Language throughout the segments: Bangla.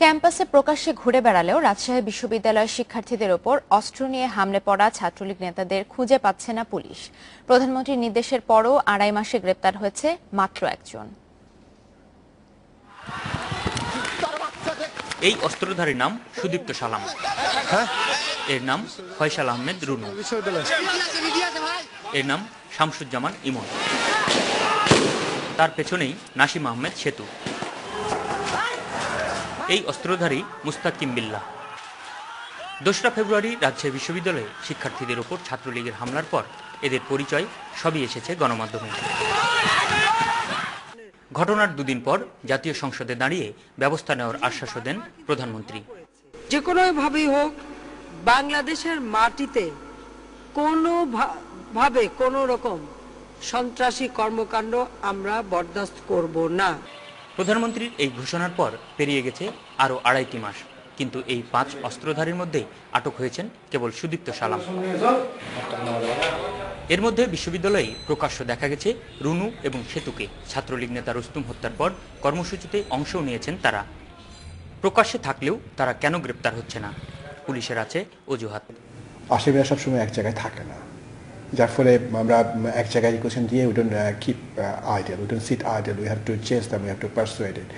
ক্যাম্পাসে প্রকাশ্যে ঘুরে বেড়ালেও রাজশাহী বিশ্ববিদ্যালয়ের শিক্ষার্থীদের ওপর অস্ত্র নিয়ে হামলে পড়া ছাত্রলীগ নেতাদের খুঁজে পাচ্ছে না পুলিশ। প্রধানমন্ত্রীর নির্দেশের পরও ২.৫ মাসে গ্রেপ্তার হয়েছে মাত্র একজন। এই অস্ত্রধারীর নাম সুদীপ্ত সালাম, এর নাম ফয়সাল আহমেদ রুনু, এর নাম শামসুজ্জামান ইমন, তার পেছনেই নাসিম আহমেদ সেতু। এই অস্ত্রধারী মুস্তাকিম বিল্লাহ। ২রা ফেব্রুয়ারি রাজশাহী বিশ্ববিদ্যালয়ে শিক্ষার্থীদের ওপর ছাত্রলীগের হামলার পর এদের পরিচয় সবই এসেছে গণমাধ্যমে। ঘটনার দুদিন পর জাতীয় সংসদে দাঁড়িয়ে ব্যবস্থা নেওয়ার আশ্বাসও দেন প্রধানমন্ত্রী। যে কোনোভাবেই হোক বাংলাদেশের মাটিতে কোনোভাবে কোনো রকম সন্ত্রাসী কর্মকাণ্ড আমরা বরদাস্ত করব না। প্রধানমন্ত্রীর এই ঘোষণার পর পেরিয়ে গেছে আরও ২.৫টি মাস, কিন্তু এই ৫ অস্ত্রধারীর মধ্যেই আটক হয়েছেন কেবল সুদীপ্ত সালাম। এর মধ্যে বিশ্ববিদ্যালয়ে প্রকাশ্য দেখা গেছে রুনু এবং সেতুকে। ছাত্রলীগ নেতা রুস্তুম হত্যার পর কর্মসূচিতে অংশও নিয়েছেন তারা। প্রকাশ্যে থাকলেও তারা কেন গ্রেপ্তার হচ্ছে না? পুলিশের আছে অজুহাত। আসামিরা সবসময় এক জায়গায় থাকে না, যার ফলে আমরা এক জায়গায় কোশ্চেন দিয়ে we don't keep idle, we don't sit idle, we have to change them, we have to persuade it.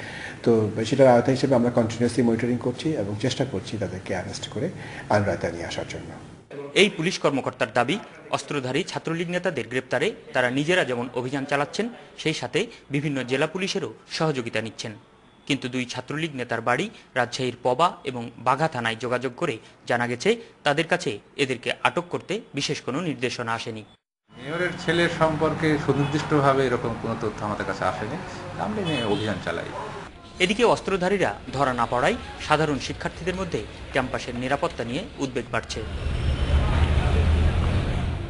তো সেটার আওতা হিসেবে আমরা কন্টিনিউয়াসলি মনিটরিং করছি এবং চেষ্টা করছি তাদেরকে অ্যারেস্ট করে আইন আওতায় নিয়ে আসার জন্য। এই পুলিশ কর্মকর্তার দাবি, অস্ত্রধারী ছাত্রলীগ নেতাদের গ্রেপ্তারে তারা নিজেরা যেমন অভিযান চালাচ্ছেন, সেই সাথে বিভিন্ন জেলা পুলিশেরও সহযোগিতা নিচ্ছেন। কিন্তু 2 ছাত্রলীগ নেতার বাড়ি রাজশাহীর পবা এবং বাঘা থানায় যোগাযোগ করে জানা গেছে তাদের কাছে এদেরকে আটক করতে বিশেষ কোনো নির্দেশনা আসেনি। মেয়রের ছেলের সম্পর্কে সুনির্দিষ্টভাবে এরকম কোনো তথ্য আমাদের কাছে আসেনি, আমরা নিয়ে অভিযান চালাই। এদিকে অস্ত্রধারীরা ধরা না পড়ায় সাধারণ শিক্ষার্থীদের মধ্যে ক্যাম্পাসের নিরাপত্তা নিয়ে উদ্বেগ বাড়ছে।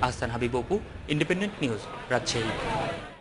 Ahsan Habib Apu, independent news, Rajshahi.